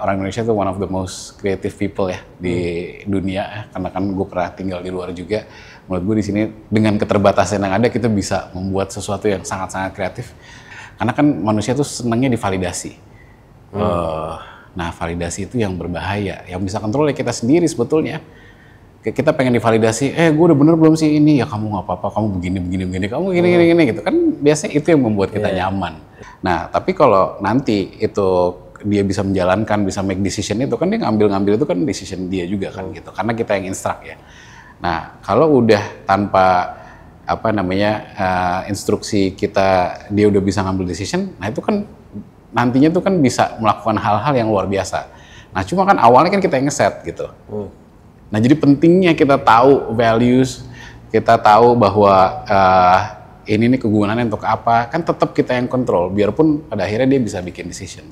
orang Indonesia tuh one of the most creative people ya di dunia, karena kan gue pernah tinggal di luar juga. Menurut gue di sini dengan keterbatasan yang ada kita bisa membuat sesuatu yang sangat-sangat kreatif. Karena kan manusia tuh senangnya divalidasi. Nah, validasi itu yang berbahaya. Yang bisa kontrol ya kita sendiri sebetulnya. Kita pengen divalidasi, gue udah bener belum sih ini? Ya kamu nggak apa-apa, kamu begini, kamu gini gitu. Kan biasanya itu yang membuat kita nyaman. Nah, tapi kalau nanti itu dia bisa menjalankan, bisa make decision itu kan dia ngambil itu kan decision dia juga kan gitu. Karena kita yang instruct ya. Nah, kalau udah tanpa instruksi kita dia udah bisa ngambil decision, nah itu kan nantinya tuh kan bisa melakukan hal-hal yang luar biasa. Nah, cuma kan awalnya kan kita yang ngeset gitu. Nah, jadi pentingnya kita tahu values, kita tahu bahwa ini nih kegunaannya untuk apa, kan tetap kita yang kontrol, biarpun pada akhirnya dia bisa bikin decision.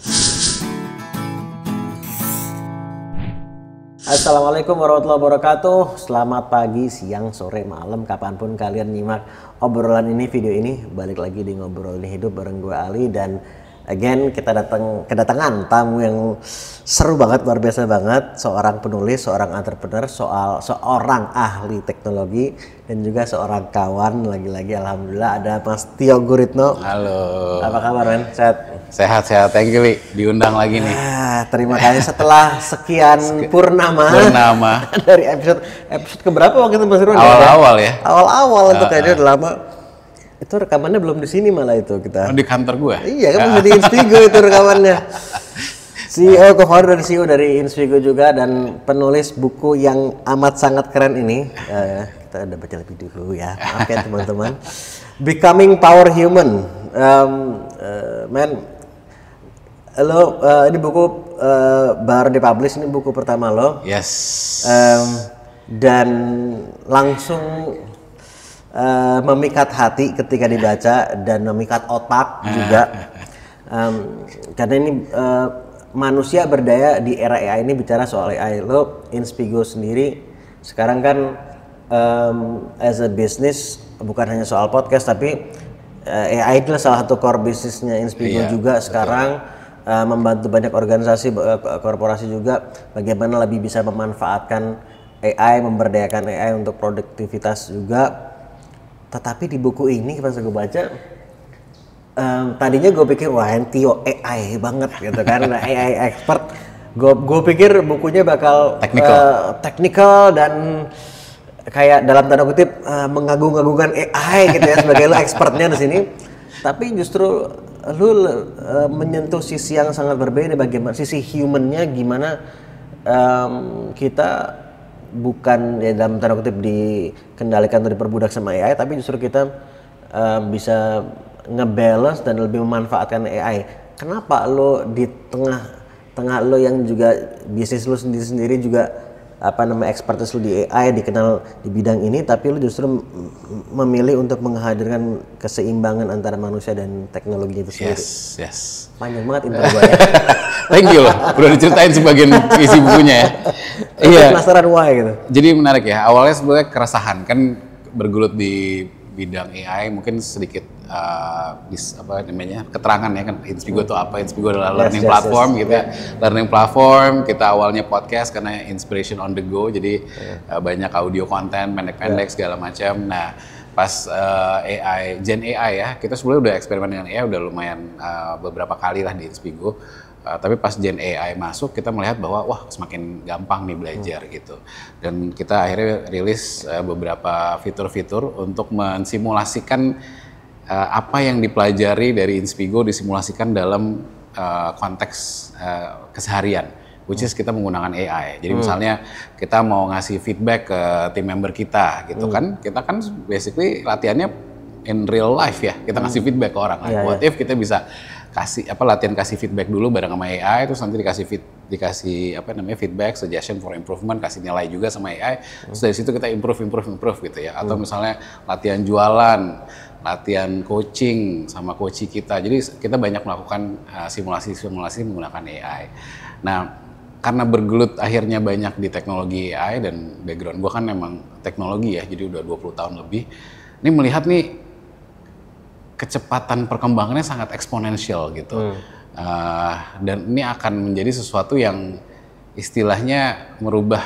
Assalamualaikum warahmatullahi wabarakatuh. Selamat pagi, siang, sore, malam, kapanpun kalian nyimak obrolan ini, video ini. Balik lagi di Ngobrolin Hidup bareng gue Ali, dan again kita kedatangan tamu yang seru banget, luar biasa banget. Seorang penulis, seorang entrepreneur, seorang ahli teknologi, dan juga seorang kawan. Lagi-lagi alhamdulillah ada Mas Tio Guritno. Halo. Apa kabar, men? Sehat. Thank you, Li. Diundang lagi nih. Terima kasih setelah sekian purnama dari episode keberapa waktu itu, Mas Irwan? Awal-awal ya. Awal-awal itu kayaknya udah lama. Itu rekamannya belum di sini malah itu kita. Di kantor gua. Iya kan, di Inspigo itu rekamannya. CEO, co-founder dan CEO dari Inspigo juga, dan penulis buku yang amat sangat keren ini. Kita udah baca lebih dulu ya. Maaf ya teman-teman. Becoming Power Human. Lo ini buku baru dipublish, ini buku pertama lo. Yes. Dan langsung memikat hati ketika dibaca dan memikat otak juga. Karena ini manusia berdaya di era AI ini, bicara soal AI. Lo Inspigo sendiri sekarang kan as a business, bukan hanya soal podcast, tapi AI adalah salah satu core bisnisnya Inspigo juga sekarang. Membantu banyak organisasi, korporasi juga, bagaimana lebih bisa memanfaatkan AI, memberdayakan AI untuk produktivitas juga. Tetapi di buku ini pas gue baca, tadinya gue pikir wah Tio AI banget gitu kan, AI expert. Gue pikir bukunya bakal technical dan kayak dalam tanda kutip mengagung-agungkan AI gitu ya, sebagai lo expertnya di sini. Tapi justru lu menyentuh sisi yang sangat berbeda, bagaimana sisi humannya, gimana kita bukan ya dalam tanda kutip dikendalikan atau diperbudak sama AI, tapi justru kita bisa ngebalance dan lebih memanfaatkan AI. Kenapa lo di tengah lo yang juga bisnis lo sendiri juga expertise lu di AI, dikenal di bidang ini, tapi lu justru memilih untuk menghadirkan keseimbangan antara manusia dan teknologi itu sendiri. Yes. Panjang banget intro gue ya. Thank you loh, udah diceritain sebagian isi bukunya ya. Iya. Penasaran why gitu. Jadi menarik ya, awalnya sebenarnya keresahan kan bergelut di bidang AI, mungkin sedikit keterangan ya kan, Inspigo itu apa? Inspigo adalah learning platform gitu ya. Learning platform, kita awalnya podcast karena inspiration on the go, jadi banyak audio konten pendek-pendek segala macam. Nah, pas AI, Gen AI ya, kita sebenarnya udah eksperimen dengan AI udah lumayan beberapa kali lah di Inspigo. Tapi pas Gen AI masuk, kita melihat bahwa wah semakin gampang nih belajar gitu. Dan kita akhirnya rilis beberapa fitur-fitur untuk mensimulasikan apa yang dipelajari dari Inspigo disimulasikan dalam konteks keseharian, which is kita menggunakan AI. Jadi misalnya kita mau ngasih feedback ke tim member kita gitu kan, kita kan basically latihannya in real life ya, kita ngasih feedback ke orang. What if kita bisa kasih latihan kasih feedback dulu bareng sama AI, terus nanti dikasih feedback, suggestion for improvement, kasih nilai juga sama AI, terus dari situ kita improve gitu ya. Atau misalnya latihan jualan, latihan coaching sama coach kita. Jadi kita banyak melakukan simulasi menggunakan AI. Nah, karena bergelut akhirnya banyak di teknologi AI, dan background gue kan memang teknologi ya, jadi udah 20 tahun lebih. Ini melihat nih kecepatan perkembangannya sangat eksponensial gitu. Dan ini akan menjadi sesuatu yang istilahnya merubah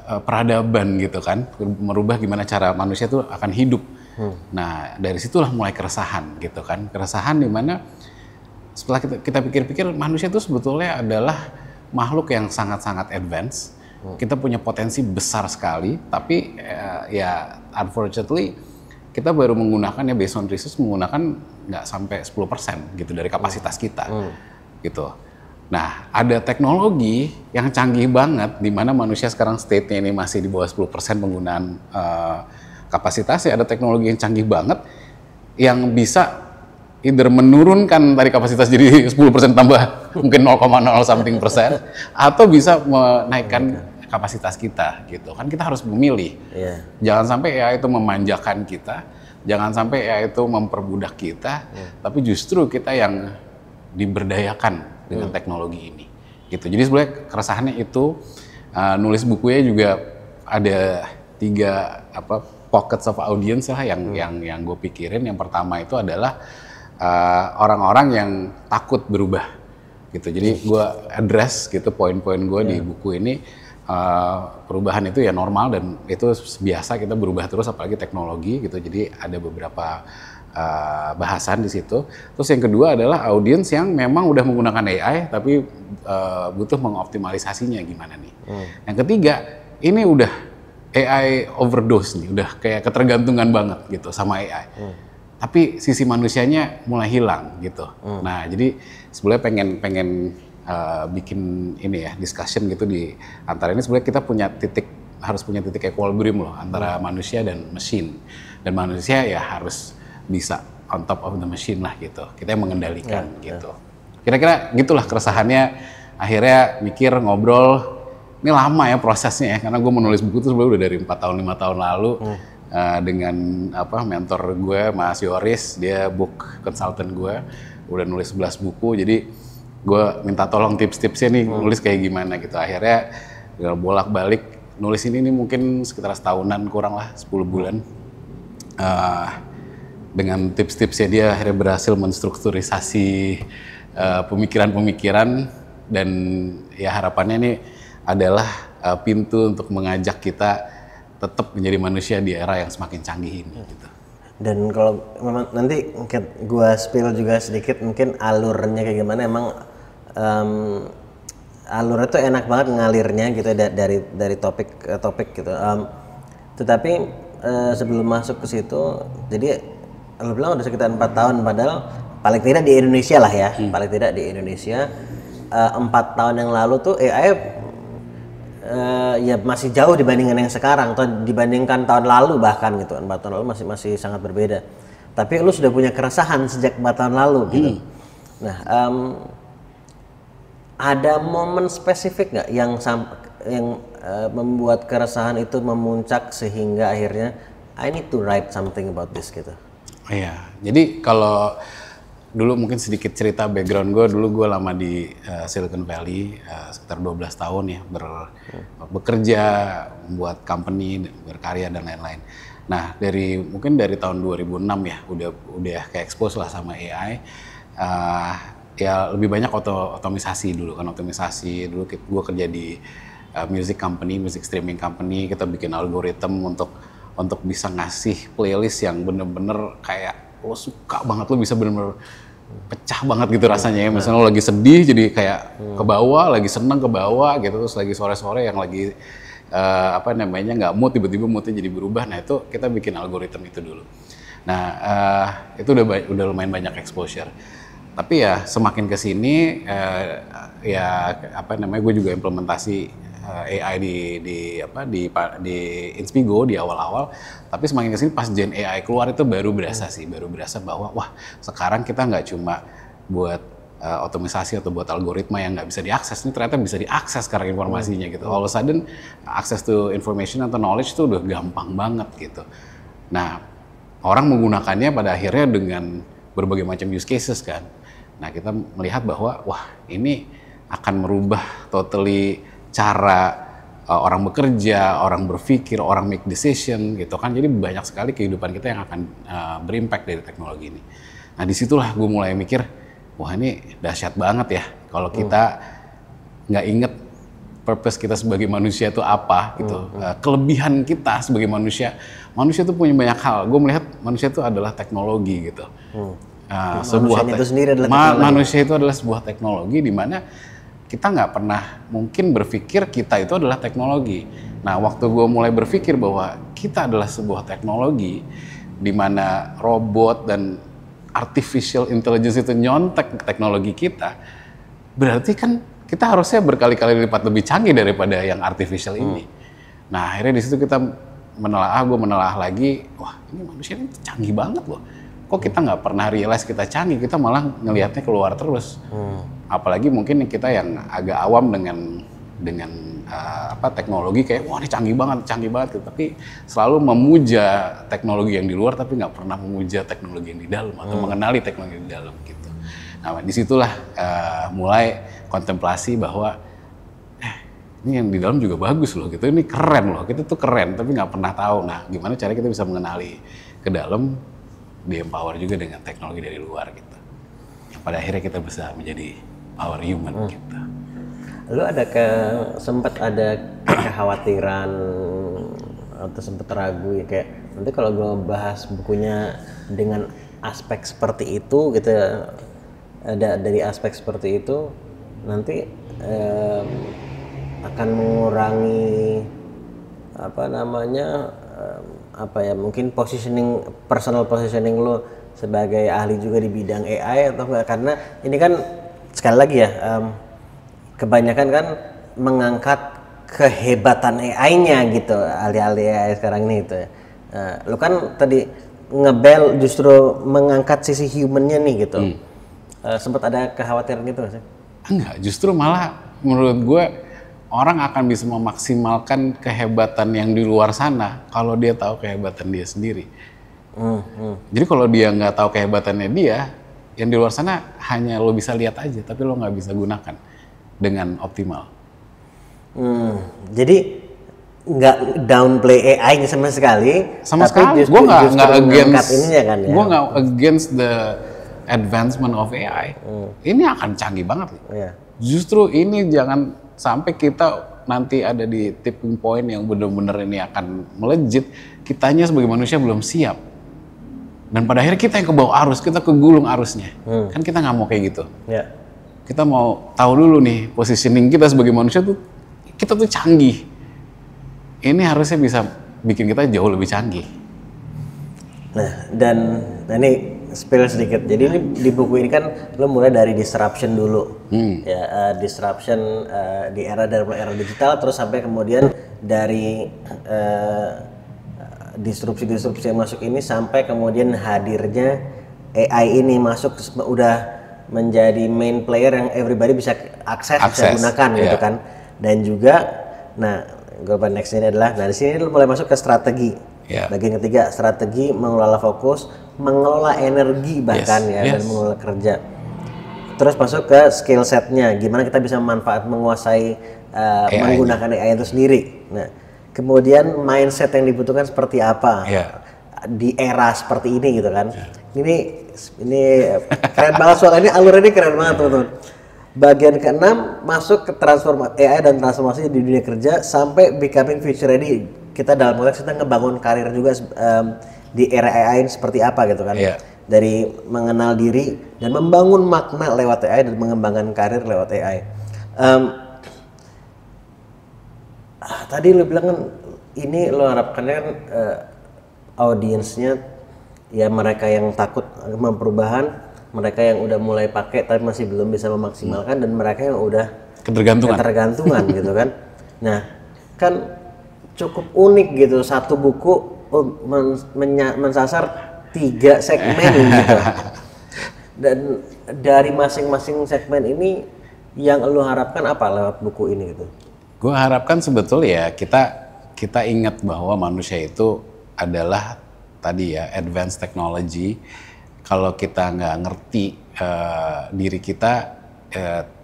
peradaban gitu kan, merubah gimana cara manusia tuh akan hidup. Nah dari situlah mulai keresahan gitu kan, keresahan di mana setelah kita pikir-pikir manusia itu sebetulnya adalah makhluk yang sangat-sangat advance. Kita punya potensi besar sekali, tapi ya unfortunately kita baru menggunakan ya based on research menggunakan nggak sampai 10% gitu dari kapasitas kita gitu. Nah ada teknologi yang canggih banget di mana manusia sekarang state-nya ini masih di bawah 10% penggunaan kapasitasnya. Ada teknologi yang canggih banget yang bisa either menurunkan tadi kapasitas jadi 10% tambah mungkin 0,0 something persen atau bisa menaikkan kapasitas kita gitu kan. Kita harus memilih. Jangan sampai AI itu memanjakan kita, jangan sampai AI itu memperbudak kita, tapi justru kita yang diberdayakan dengan teknologi ini gitu. Jadi sebenarnya keresahannya itu nulis bukunya juga ada 3 pockets of audience lah yang gue pikirin. Yang pertama itu adalah orang-orang yang takut berubah gitu. Jadi gue address gitu poin-poin gue di buku ini. Perubahan itu ya normal dan itu biasa, kita berubah terus apalagi teknologi gitu. Jadi ada beberapa bahasan di situ. Terus yang kedua adalah audiens yang memang udah menggunakan AI tapi butuh mengoptimalisasinya gimana nih. Yang ketiga ini udah AI overdose nih, udah kayak ketergantungan banget gitu sama AI. Tapi sisi manusianya mulai hilang gitu. Nah jadi sebenarnya pengen bikin ini ya discussion gitu di antara ini. Sebenarnya kita harus punya titik equilibrium loh antara manusia dan mesin. Dan manusia ya harus bisa on top of the machine lah gitu. Kita yang mengendalikan gitu. Kira-kira gitulah keresahannya. Akhirnya mikir, ngobrol. Ini lama ya prosesnya ya, karena gue menulis buku itu sebenarnya udah dari 4 tahun 5 tahun lalu dengan mentor gue Mas Yoris, dia book consultant gue, udah nulis 11 buku. Jadi gue minta tolong tips-tipsnya nih nulis kayak gimana gitu. Akhirnya bolak-balik nulis ini mungkin sekitar setahunan kurang lah, 10 bulan. Dengan tips-tipsnya dia akhirnya berhasil menstrukturisasi pemikiran-pemikiran dan ya harapannya ini adalah pintu untuk mengajak kita tetap menjadi manusia di era yang semakin canggih ini gitu. Dan kalau nanti mungkin gue spill juga sedikit mungkin alurnya kayak gimana. Emang alurnya tuh enak banget ngalirnya gitu dari topik ke topik gitu. Tetapi sebelum masuk ke situ, jadi lo bilang udah sekitar 4 tahun, padahal paling tidak di Indonesia lah ya, paling tidak di Indonesia 4 tahun yang lalu tuh AI ya masih jauh dibandingkan yang sekarang atau dibandingkan tahun lalu bahkan gitu. 4 tahun lalu masih sangat berbeda. Tapi lu sudah punya keresahan sejak 4 tahun lalu gitu. Nah, ada momen spesifik nggak yang membuat keresahan itu memuncak sehingga akhirnya I need to write something about this gitu? Iya, jadi kalau dulu mungkin sedikit cerita background gue, dulu gue lama di Silicon Valley sekitar 12 tahun ya, bekerja, membuat company, berkarya dan lain-lain. Nah mungkin dari tahun 2006 ya, udah kayak expose lah sama AI. Ya lebih banyak otomisasi dulu kan, otomisasi dulu gue kerja di music company, music streaming company. Kita bikin algoritma untuk bisa ngasih playlist yang bener-bener kayak lo suka banget, lo bisa bener-bener pecah banget gitu rasanya ya. Misalnya lo lagi sedih jadi kayak ke bawah, lagi seneng ke bawah gitu, terus lagi sore-sore yang lagi nggak mood, tiba-tiba moodnya jadi berubah. Nah itu kita bikin algoritma itu dulu. Nah itu udah lumayan banyak exposure. Tapi ya semakin kesini gue juga implementasi AI di Inspigo di awal-awal. Tapi semakin kesini pas Gen AI keluar itu baru berasa bahwa wah sekarang kita nggak cuma buat otomisasi atau buat algoritma yang nggak bisa diakses, ini ternyata bisa diakses sekarang informasinya gitu. All of a sudden access to information atau knowledge itu udah gampang banget gitu. Nah orang menggunakannya pada akhirnya dengan berbagai macam use cases kan. Nah kita melihat bahwa wah ini akan merubah totally cara orang bekerja, orang berpikir, orang make decision gitu kan. Jadi banyak sekali kehidupan kita yang akan berimpact dari teknologi ini. Nah disitulah gue mulai mikir, wah ini dahsyat banget ya kalau kita nggak inget purpose kita sebagai manusia itu apa gitu. Kelebihan kita sebagai manusia itu punya banyak hal. Gue melihat manusia itu adalah teknologi gitu. Manusia itu adalah sebuah teknologi di mana kita nggak pernah mungkin berpikir kita itu adalah teknologi. Nah, waktu gue mulai berpikir bahwa kita adalah sebuah teknologi di mana robot dan artificial intelligence itu nyontek teknologi kita, berarti kan kita harusnya berkali-kali lipat lebih canggih daripada yang artificial ini. Nah, akhirnya di situ kita gue menelaah lagi, wah ini manusia ini canggih banget loh. Kok kita nggak pernah realize kita canggih, kita malah ngelihatnya keluar terus. Apalagi mungkin kita yang agak awam dengan teknologi kayak wah ini canggih banget gitu. Tapi selalu memuja teknologi yang di luar tapi nggak pernah memuja teknologi yang di dalam atau mengenali teknologi yang di dalam gitu. Nah disitulah mulai kontemplasi bahwa ini yang di dalam juga bagus loh gitu, ini keren loh, kita tuh keren tapi nggak pernah tahu. Nah gimana cara kita bisa mengenali ke dalam, di empower juga dengan teknologi dari luar gitu. Yang pada akhirnya kita bisa menjadi power human gitu. Lu sempat ada kekhawatiran atau sempat ragu ya kayak nanti kalau gue bahas bukunya dengan aspek seperti itu gitu, ada dari aspek seperti itu nanti akan mengurangi mungkin personal positioning lo sebagai ahli juga di bidang AI atau enggak, karena ini kan sekali lagi ya kebanyakan kan mengangkat kehebatan AI-nya gitu, ahli-ahli AI sekarang ini gitu ya. Lo kan tadi ngebel justru mengangkat sisi human-nya nih gitu. Sempat ada kekhawatiran gitu nggak sih? Enggak, justru malah menurut gue orang akan bisa memaksimalkan kehebatan yang di luar sana kalau dia tahu kehebatan dia sendiri. Jadi kalau dia nggak tahu kehebatannya dia, yang di luar sana hanya lo bisa lihat aja, tapi lo nggak bisa gunakan dengan optimal. Jadi nggak downplay AI sama sekali. Sama sekali. Gue nggak against ininya kan ya. Gue nggak against the advancement of AI. Ini akan canggih banget. Justru ini jangan sampai kita nanti ada di tipping point yang benar-benar ini akan melejit, kitanya sebagai manusia belum siap. Dan pada akhirnya kita yang kebawa arus, kita kegulung arusnya. Kan kita nggak mau kayak gitu. Kita mau tahu dulu nih positioning kita sebagai manusia tuh, kita tuh canggih. Ini harusnya bisa bikin kita jauh lebih canggih. Nah, ini spill sedikit. Jadi ini di buku ini kan lo mulai dari disruption dulu, disruption di era digital, terus sampai kemudian dari disrupsi yang masuk ini sampai kemudian hadirnya AI ini masuk udah menjadi main player yang everybody bisa akses bisa gunakan gitu kan. Dan juga, nah global next ini adalah, nah di sini lo mulai masuk ke strategi. Bagian ketiga, strategi mengelola fokus, mengelola energi bahkan dan mengelola kerja. Terus masuk ke skill setnya, gimana kita bisa menguasai menggunakan AI itu sendiri. Nah, kemudian mindset yang dibutuhkan seperti apa di era seperti ini gitu kan. Ini keren banget soalnya, ini alurnya keren banget teman-teman. Bagian ke-6 masuk ke transformasi AI dan transformasi di dunia kerja sampai becoming future ready. Kita dalam konteks kita ngebangun karir juga di era AI seperti apa gitu kan. Dari mengenal diri dan membangun makna lewat AI dan mengembangkan karir lewat AI. Tadi lo bilang kan ini lo harapkannya kan audiensnya ya mereka yang takut sama perubahan, mereka yang udah mulai pakai tapi masih belum bisa memaksimalkan, dan mereka yang udah ketergantungan gitu kan. Nah kan cukup unik gitu, satu buku mensasar 3 segmen gitu. Dan dari masing-masing segmen ini yang lo harapkan apa lewat buku ini gitu? Gue harapkan sebetulnya kita ingat bahwa manusia itu adalah tadi ya advanced technology. Kalau kita nggak ngerti diri kita,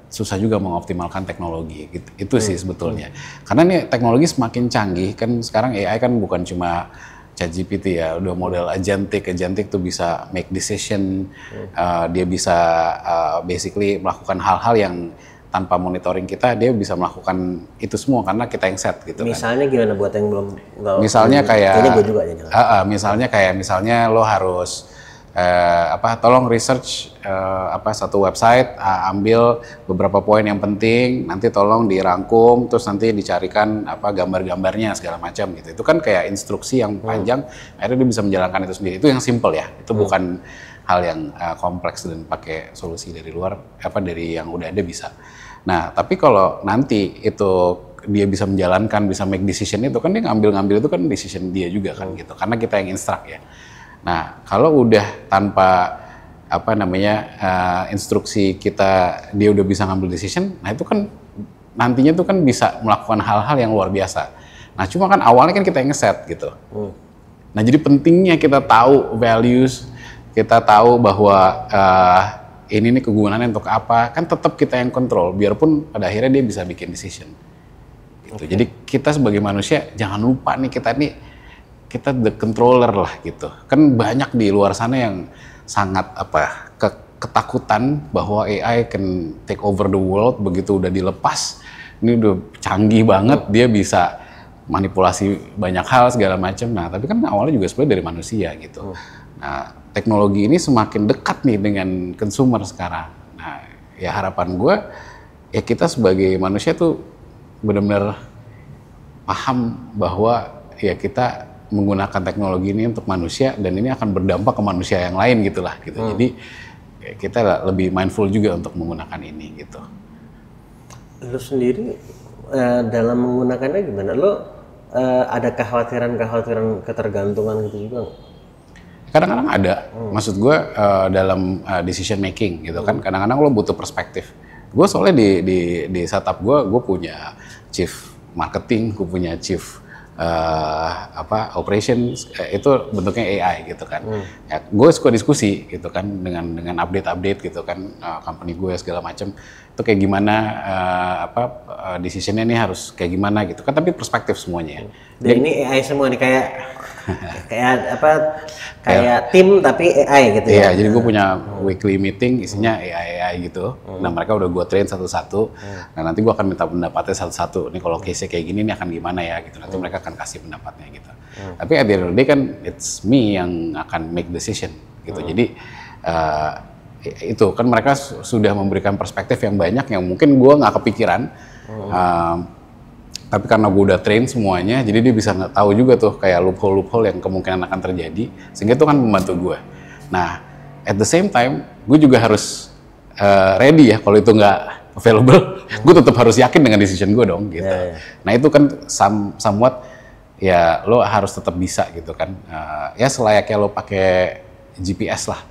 susah juga mengoptimalkan teknologi. Itu sih sebetulnya. Karena nih teknologi semakin canggih, kan sekarang AI kan bukan cuma ChatGPT ya, udah model agentic tuh bisa make decision, dia bisa basically melakukan hal-hal yang tanpa monitoring kita, dia bisa melakukan itu semua karena kita yang set gitu. Misalnya kan. Gimana buat yang belum misalnya kayak ini gue juga misalnya lo harus tolong research satu website, ambil beberapa poin yang penting, nanti tolong dirangkum, terus nanti dicarikan gambar-gambarnya segala macam gitu. Itu kan kayak instruksi yang panjang, akhirnya dia bisa menjalankan itu sendiri. Itu yang simple ya, itu bukan hal yang kompleks dan pakai solusi dari luar, dari yang udah ada bisa. Nah, tapi kalau nanti itu dia bisa menjalankan, bisa make decision itu kan dia ngambil itu kan decision dia juga kan gitu, karena kita yang instruct ya. Nah, kalau udah tanpa instruksi kita dia udah bisa ngambil decision, nah itu kan nantinya tuh kan bisa melakukan hal-hal yang luar biasa. Nah, cuma kan awalnya kan kita yang ngeset gitu. Nah, jadi pentingnya kita tahu values, kita tahu bahwa ini nih kegunaannya untuk apa, kan tetap kita yang kontrol, biarpun pada akhirnya dia bisa bikin decision. Gitu. Jadi kita sebagai manusia jangan lupa nih kita the controller lah gitu. Kan banyak di luar sana yang sangat ketakutan bahwa AI can take over the world, begitu udah dilepas, ini udah canggih banget, dia bisa manipulasi banyak hal segala macam. Nah, tapi kan awalnya juga sebenarnya dari manusia gitu. Nah, teknologi ini semakin dekat nih dengan consumer sekarang. Nah, ya harapan gue ya kita sebagai manusia tuh benar-benar paham bahwa ya kita menggunakan teknologi ini untuk manusia dan ini akan berdampak ke manusia yang lain gitulah gitu. Jadi ya kita lebih mindful juga untuk menggunakan ini gitu. Lu sendiri dalam menggunakannya gimana? Lu ada kekhawatiran ketergantungan gitu juga nggak? Kadang-kadang ada, maksud gue dalam decision making gitu kan, kadang-kadang lo butuh perspektif. Gue soalnya di setup gue punya chief marketing, gue punya chief operations, itu bentuknya AI gitu kan. Ya, gue suka diskusi gitu kan dengan update gitu kan, company gue segala macam. Itu kayak gimana decisionnya nih harus kayak gimana gitu kan, tapi perspektif semuanya. Dan ini AI semua nih kayak tim tapi AI gitu ya. Iya, jadi gue punya weekly meeting isinya AI gitu. Nah, mereka udah gue train satu-satu. Nah, nanti gue akan minta pendapatnya satu-satu. Nih kalau case-nya kayak gini nih akan gimana ya gitu. Nanti mereka akan kasih pendapatnya gitu. Tapi at the end of the day kan it's me yang akan make decision gitu. Jadi itu kan mereka sudah memberikan perspektif yang banyak yang mungkin gue nggak kepikiran. Tapi karena gue udah train semuanya, jadi dia bisa nggak tahu juga tuh kayak loophole yang kemungkinan akan terjadi, sehingga itu kan membantu gue. Nah, at the same time, gue juga harus ready ya kalau itu nggak available, gue tetap harus yakin dengan decision gue dong gitu. Nah itu kan somewhat ya lo harus tetap bisa gitu kan. Ya selayaknya lo pakai GPS lah.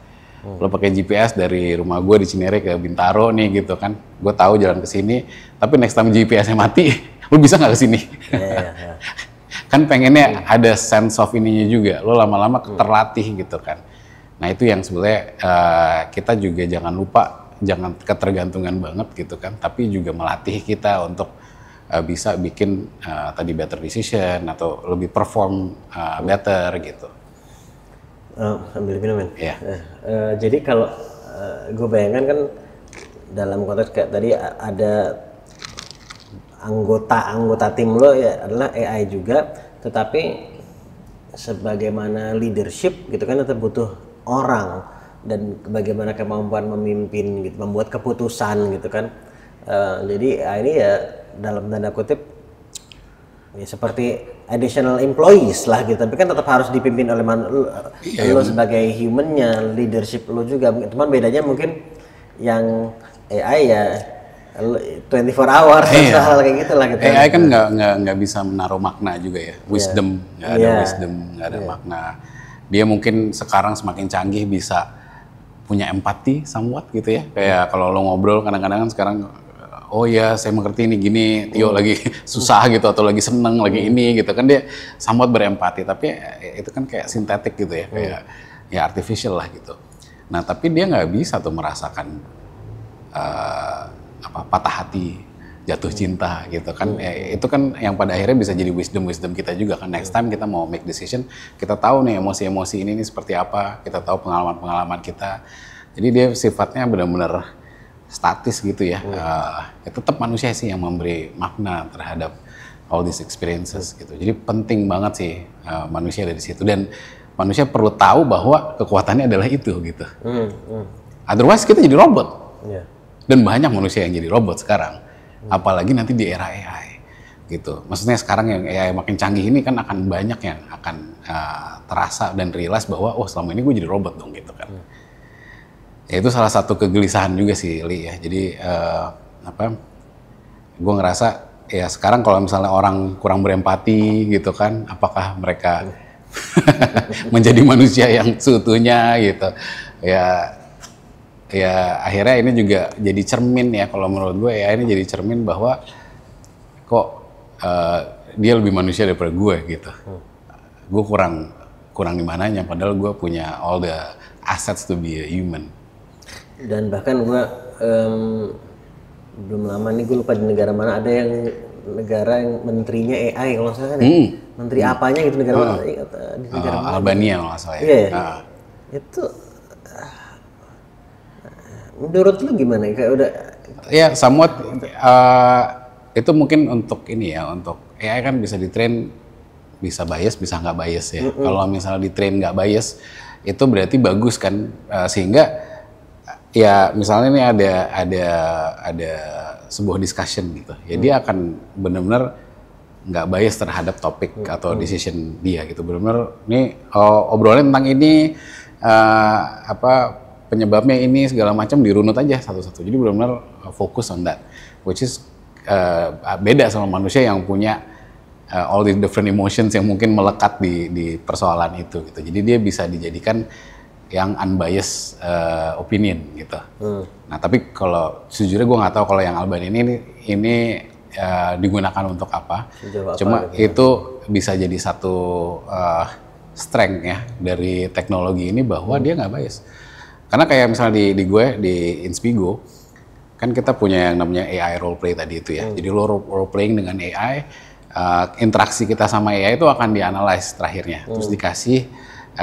Lo pakai GPS dari rumah gue di Cinere ke Bintaro nih gitu kan. Gue tahu jalan ke sini, tapi next time GPS-nya mati, lo bisa nggak kesini? Kan pengennya ada sense of ininya juga, lo lama-lama terlatih gitu kan. Nah itu yang sebenarnya kita juga jangan lupa, jangan ketergantungan banget gitu kan, tapi juga melatih kita untuk bisa bikin tadi better decision atau lebih perform better gitu. Ambil minum men. Yeah. Jadi kalau gue bayangkan kan dalam konteks kayak tadi ada anggota tim lo ya adalah AI juga, tetapi sebagaimana leadership gitu kan tetap butuh orang dan bagaimana kemampuan memimpin gitu, membuat keputusan gitu kan. Jadi ini ya dalam tanda kutip ya seperti additional employees lah gitu, tapi kan tetap harus dipimpin oleh lo sebagai humannya, leadership lo juga. Cuman bedanya mungkin yang AI ya 24 hours hal kayak gitu lah gitu. AI kan nggak bisa menaruh makna juga ya, wisdom nggak ada wisdom, nggak ada makna. Dia mungkin sekarang semakin canggih bisa punya empati somewhat gitu ya, kayak kalau lo ngobrol kadang-kadang kan sekarang oh ya saya mengerti ini gini, Tio lagi susah gitu atau lagi seneng lagi ini gitu kan, dia somewhat berempati, tapi itu kan kayak sintetik gitu ya, kayak ya artificial lah gitu. Nah tapi dia nggak bisa tuh merasakan patah hati jatuh cinta gitu kan. Itu kan yang pada akhirnya bisa jadi wisdom kita juga kan. Next time kita mau make decision, kita tahu nih emosi-emosi ini seperti apa, kita tahu pengalaman-pengalaman kita. Jadi dia sifatnya benar-benar statis gitu ya. Ya tetap manusia sih yang memberi makna terhadap all these experiences gitu. Jadi penting banget sih manusia dari situ, dan manusia perlu tahu bahwa kekuatannya adalah itu gitu. Otherwise kita jadi robot. Dan banyak manusia yang jadi robot sekarang. Apalagi nanti di era AI gitu. Maksudnya sekarang yang AI makin canggih ini kan akan banyak yang akan terasa dan realize bahwa selama ini gue jadi robot dong gitu kan. Ya itu salah satu kegelisahan juga sih Li ya. Jadi gue ngerasa ya sekarang kalau misalnya orang kurang berempati gitu kan, apakah mereka menjadi manusia yang seutuhnya gitu. Ya akhirnya ini juga jadi cermin ya, kalau menurut gue ya ini jadi cermin bahwa kok dia lebih manusia daripada gue gitu. Gue kurang di mananya, padahal gue punya all the assets to be a human. Dan bahkan gue belum lama nih, gue lupa di negara mana, ada yang negara yang menterinya AI kalau nggak salah kan ya? Menteri apanya gitu, negara mana? Di negara mana? Albania kalau nggak salah ya. Iya. Itu menurut lu gimana? Kayak udah. Ya somewhat itu mungkin untuk ini ya, untuk AI kan bisa di-train, bisa bias, bisa nggak bias ya. Kalau misalnya di-train nggak bias, itu berarti bagus kan, sehingga ya misalnya ini ada sebuah discussion gitu, ya dia akan benar-benar nggak bias terhadap topik atau decision dia gitu, benar-benar ini obrolan tentang ini penyebabnya ini segala macam dirunut aja satu-satu, jadi benar-benar fokus on that, which is beda sama manusia yang punya all the different emotions yang mungkin melekat di persoalan itu gitu, jadi dia bisa dijadikan yang unbiased opinion gitu. Nah tapi kalau sejujurnya gue nggak tahu kalau yang Albania ini digunakan untuk apa. Cuma gitu itu bisa jadi satu strength ya dari teknologi ini, bahwa dia nggak bias. Karena kayak misalnya di gue di Inspigo kan kita punya yang namanya AI role play tadi itu ya. Jadi lo role playing dengan AI, interaksi kita sama AI itu akan dianalyze terakhirnya, terus dikasih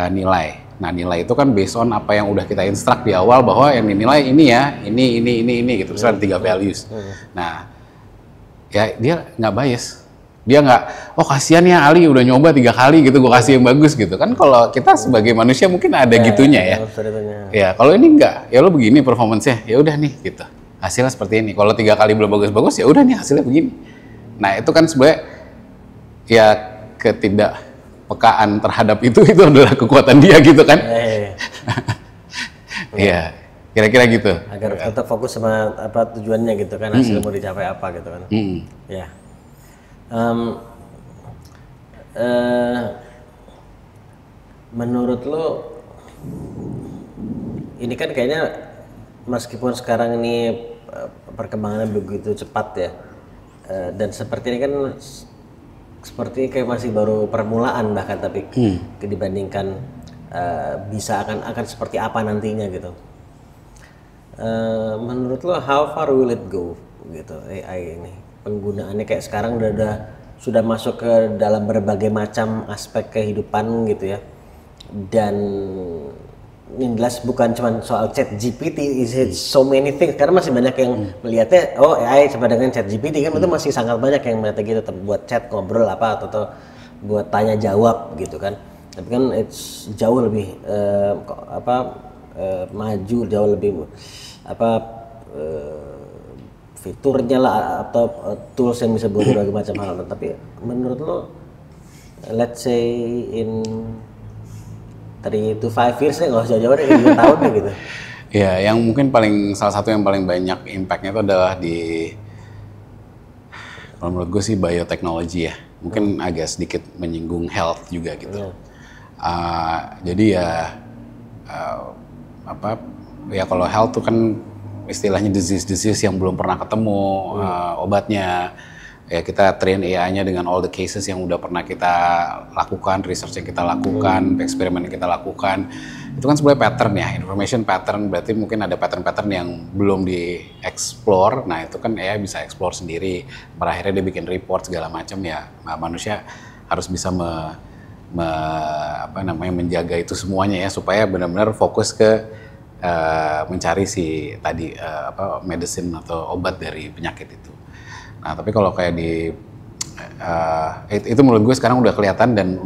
nilai. Nah nilai itu kan based on apa yang udah kita instruct di awal, bahwa yang dinilai ini ya, ini gitu, misalnya ada 3 values. Nah ya dia nggak bias, dia nggak kasihan ya Ali udah nyoba 3 kali gitu, gue kasih yang bagus gitu kan. Kalau kita sebagai manusia mungkin ada gitunya ya. Ya kalau ini enggak, ya lo begini performance-nya, ya udah nih gitu, hasilnya seperti ini. Kalau 3 kali belum bagus-bagus, ya udah nih hasilnya begini. Nah itu kan sebenarnya ya ketidakpekaan terhadap itu adalah kekuatan dia gitu kan. Iya, kira-kira gitu. Agar tetap fokus sama apa tujuannya gitu kan, hasil mau dicapai apa gitu kan. Ya. Menurut lo ini kan kayaknya meskipun sekarang ini perkembangannya begitu cepat ya, dan seperti ini kan seperti kayak masih baru permulaan bahkan, tapi dibandingkan bisa akan seperti apa nantinya gitu. Menurut lo how far will it go gitu AI ini, penggunaannya kayak sekarang sudah masuk ke dalam berbagai macam aspek kehidupan gitu ya, dan ini jelas bukan cuma soal ChatGPT, is so many things, karena masih banyak yang melihatnya AI sama dengan ChatGPT kan, itu masih sangat banyak yang melihatnya gitu, buat chat ngobrol apa atau buat tanya jawab gitu kan. Tapi kan it's jauh lebih maju, jauh lebih fiturnya lah atau tools yang bisa buat berbagai macam hal. Tapi menurut lo, let's say in 3 to 5 years nggak usah jauh-jauh deh, 2 tahun deh gitu. Ya, yang mungkin salah satu yang paling banyak impactnya itu adalah kalau menurut gue sih bioteknologi ya. Mungkin agak sedikit menyinggung health juga gitu. Jadi ya kalau health tuh kan istilahnya disease yang belum pernah ketemu obatnya. ya kita train AI-nya dengan all the cases yang udah pernah kita lakukan, research yang kita lakukan, eksperimen yang kita lakukan. Itu kan sebenarnya pattern ya, information pattern, berarti mungkin ada pattern-pattern yang belum di-explore. Nah itu kan AI bisa explore sendiri, akhirnya dia bikin report segala macam ya. Nah, manusia harus bisa menjaga itu semuanya ya, supaya benar-benar fokus ke mencari si tadi medicine atau obat dari penyakit itu. Nah, tapi kalau kayak itu menurut gue sekarang udah kelihatan dan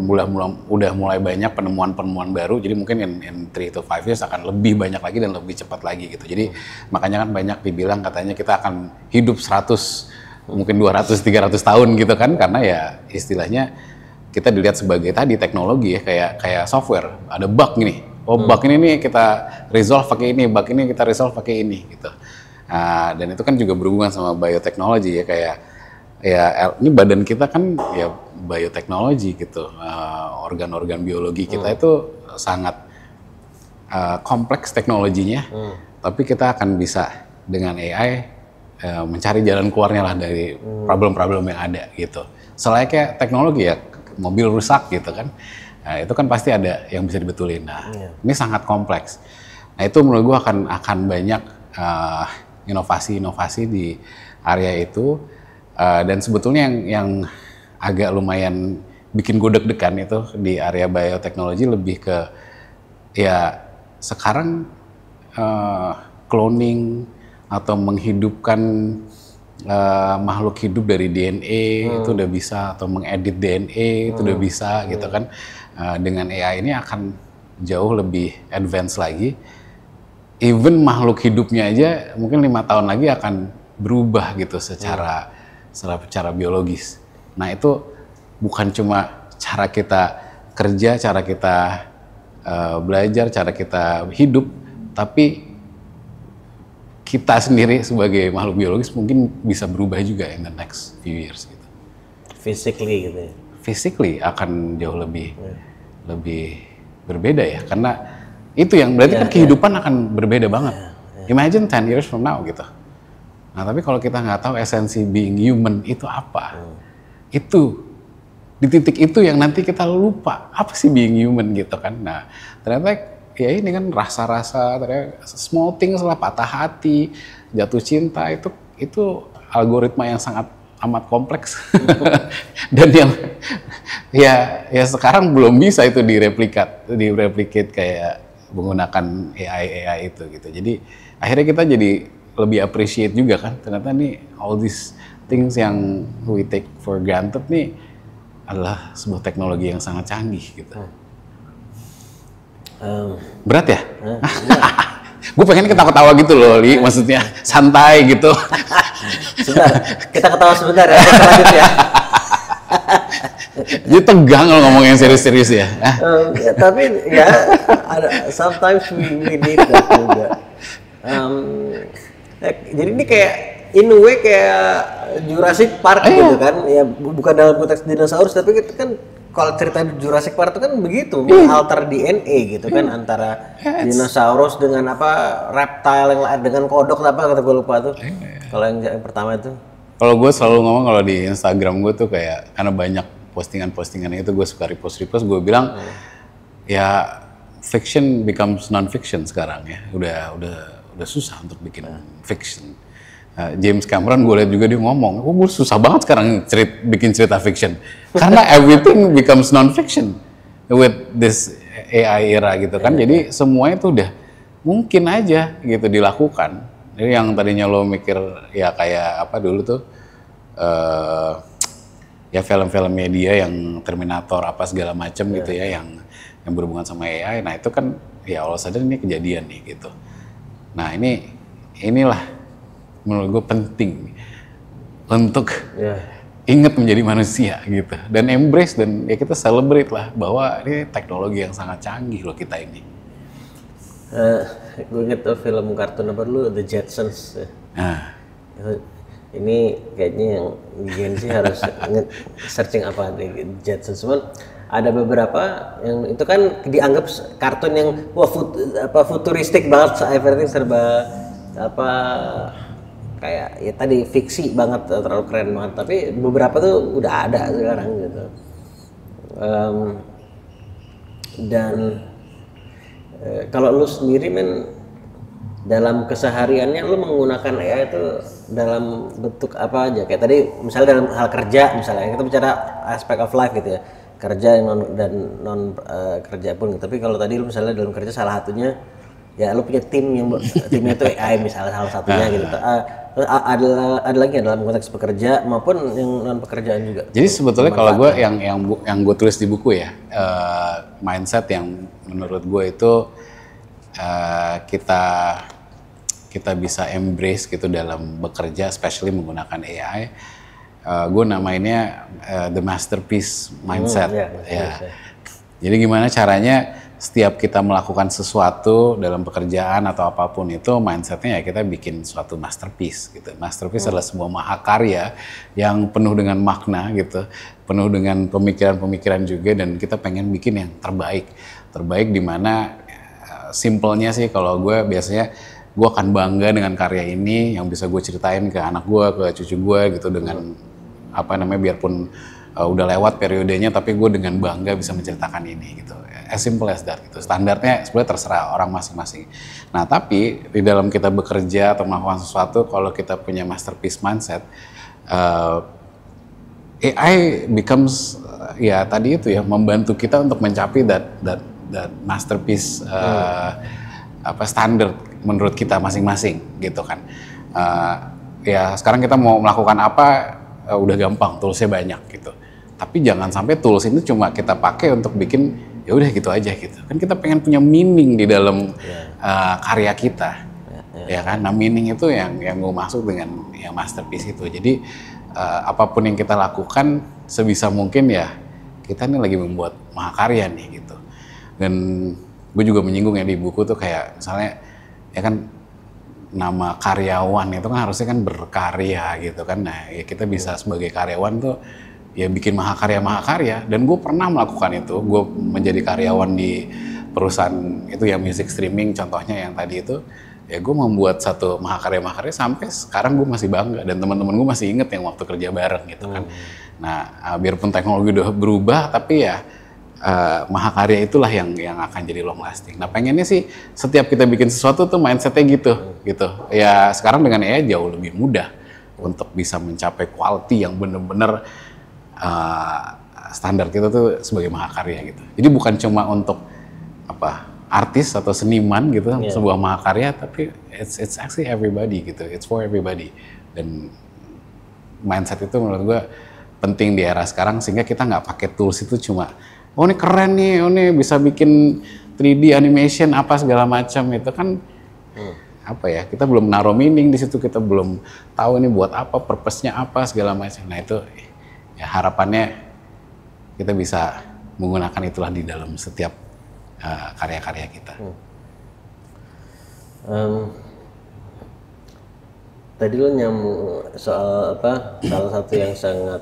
udah mulai banyak penemuan-penemuan baru. Jadi mungkin in 3 to 5 years akan lebih banyak lagi dan lebih cepat lagi gitu. Jadi makanya kan banyak dibilang katanya kita akan hidup 100, mungkin 200, 300 tahun gitu kan. Karena ya istilahnya kita dilihat sebagai tadi teknologi ya, kayak software. Ada bug nih. Oh, bug ini nih kita resolve pakai ini, bug ini kita resolve pakai ini gitu. Dan itu kan juga berhubungan sama bioteknologi ya, kayak ya ini badan kita kan ya bioteknologi gitu, organ-organ biologi kita itu sangat kompleks teknologinya, tapi kita akan bisa dengan AI mencari jalan keluarnya lah dari problem-problem yang ada gitu. Selayaknya teknologi ya, mobil rusak gitu kan, itu kan pasti ada yang bisa dibetulin. Nah, ini sangat kompleks. Nah itu menurut gue akan banyak inovasi-inovasi di area itu, dan sebetulnya yang agak lumayan bikin gue deg-degan itu di area bioteknologi lebih ke ya sekarang cloning atau menghidupkan makhluk hidup dari DNA itu udah bisa, atau mengedit DNA itu udah bisa gitu kan. Dengan AI ini akan jauh lebih advance lagi. Even makhluk hidupnya aja mungkin 5 tahun lagi akan berubah gitu secara biologis. Nah itu bukan cuma cara kita kerja, cara kita belajar, cara kita hidup, tapi kita sendiri sebagai makhluk biologis mungkin bisa berubah juga in the next few years gitu. Physically gitu ya? Physically akan jauh lebih berbeda ya, karena itu yang berarti kan kehidupan akan berbeda banget. Imagine 10 years from now gitu. Nah tapi kalau kita nggak tahu esensi being human itu apa, itu di titik itu yang nanti kita lupa apa sih being human gitu kan. Nah ternyata ya ini kan rasa-rasa, ternyata small things lah, patah hati, jatuh cinta, itu algoritma yang sangat amat kompleks dan yang ya sekarang belum bisa itu direplicate kayak menggunakan AI itu gitu. Jadi akhirnya kita jadi lebih appreciate juga kan, ternyata nih all these things yang we take for granted nih adalah sebuah teknologi yang sangat canggih gitu. Berat ya? Gue pengen ketawa-ketawa gitu loh, Li, maksudnya santai gitu. Sebentar, kita ketawa sebentar ya, selanjutnya. Jadi tegang kalau ngomong yang serius-serius ya. Tapi ya, sometimes we need that juga. Jadi ini kayak in a way kayak Jurassic Park gitu kan, ya bukan dalam konteks dinosaurus, tapi itu kan kalau cerita Jurassic Park itu kan begitu, alter DNA gitu kan, antara dinosaurus dengan reptile yang dengan kodok apa kata gue lupa tuh. Kalau yang pertama itu. Kalau gue selalu ngomong kalau di Instagram gue tuh kayak karena banyak postingan-postingan itu gue suka repost, gue bilang ya fiction becomes non-fiction sekarang ya, udah susah untuk bikin fiction. James Cameron gue lihat juga dia ngomong, gue susah banget sekarang bikin cerita fiction karena everything becomes non-fiction with this AI era gitu kan. Jadi semuanya tuh udah mungkin aja gitu dilakukan. Jadi yang tadinya lo mikir ya kayak apa dulu tuh ya film-film media yang Terminator apa segala macam gitu ya, yang berhubungan sama AI. Nah itu kan ya Allah sadar ini kejadian nih gitu. Nah inilah menurut gue penting untuk ingat menjadi manusia gitu, dan embrace, dan ya kita celebrate lah bahwa ini teknologi yang sangat canggih loh kita ini. Gue inget tuh film kartun apa dulu, The Jetsons. Ini kayaknya yang Gen Z harus searching apa The Jetsons. Cuman ada beberapa yang itu kan dianggap kartun yang futuristik banget, everything serba kayak ya tadi fiksi banget, terlalu keren banget, tapi beberapa tuh udah ada sekarang gitu. Dan kalau lu sendiri men, dalam kesehariannya lu menggunakan AI itu dalam bentuk apa aja? Kayak tadi misalnya dalam hal kerja, misalnya kita bicara aspect of life gitu ya, kerja dan non kerja pun. Tapi kalau tadi lu misalnya dalam kerja salah satunya ya lu punya tim yang timnya itu AI misalnya salah satunya gitu. Ada lagi ya dalam konteks pekerja maupun yang non pekerjaan juga. Jadi sebetulnya kalau gue yang gue tulis di buku ya, mindset yang menurut gue itu kita bisa embrace gitu dalam bekerja, especially menggunakan AI. Gue namainnya the masterpiece mindset. Jadi gimana caranya setiap kita melakukan sesuatu dalam pekerjaan atau apapun itu, mindsetnya ya kita bikin suatu masterpiece gitu. Masterpiece adalah sebuah mahakarya yang penuh dengan makna gitu, penuh dengan pemikiran-pemikiran juga, dan kita pengen bikin yang terbaik. Terbaik di mana simpelnya sih kalau gue biasanya gue akan bangga dengan karya ini yang bisa gue ceritain ke anak gue, ke cucu gue gitu, dengan apa namanya, biarpun udah lewat periodenya, tapi gue dengan bangga bisa menceritakan ini gitu. As simple as that gitu. Standarnya sebenarnya terserah orang masing-masing. Nah tapi di dalam kita bekerja atau melakukan sesuatu, kalau kita punya masterpiece mindset, AI becomes ya tadi itu ya, membantu kita untuk mencapai that masterpiece standar menurut kita masing-masing gitu kan. Ya sekarang kita mau melakukan apa udah gampang, toolsnya banyak gitu. Tapi jangan sampai tools itu cuma kita pakai untuk bikin ya udah gitu aja gitu. Kan kita pengen punya meaning di dalam karya kita. Ya kan. Nah meaning itu yang gue maksud dengan yang masterpiece itu. Jadi apapun yang kita lakukan sebisa mungkin ya kita ini lagi membuat mahakarya nih gitu. Dan gue juga menyinggung ya di buku tuh kayak misalnya ya kan nama karyawan itu kan harusnya kan berkarya gitu kan. Nah ya kita bisa sebagai karyawan tuh ya bikin mahakarya, dan gue pernah melakukan itu. Gue menjadi karyawan di perusahaan itu ya music streaming contohnya yang tadi itu, ya gue membuat satu mahakarya sampai sekarang gue masih bangga, dan teman-teman gue masih inget yang waktu kerja bareng gitu kan. Nah biarpun teknologi udah berubah, tapi ya mahakarya itulah yang akan jadi long lasting. Nah pengennya sih setiap kita bikin sesuatu tuh mindsetnya gitu. Ya sekarang dengan AI jauh lebih mudah untuk bisa mencapai quality yang bener-bener standar kita tuh sebagai mahakarya gitu. Jadi bukan cuma untuk artis atau seniman gitu sebuah mahakarya, tapi it's actually everybody gitu. It's for everybody. Dan mindset itu menurut gue penting di era sekarang, sehingga kita nggak pakai tools itu cuma oh ini keren nih, oh ini bisa bikin 3D animation apa segala macam, itu kan kita belum naruh meaning di situ, kita belum tahu ini buat apa, purpose-nya apa segala macam. Nah itu ya harapannya kita bisa menggunakan itulah di dalam setiap karya-karya kita. Tadi lo nyambung soal salah satu yang sangat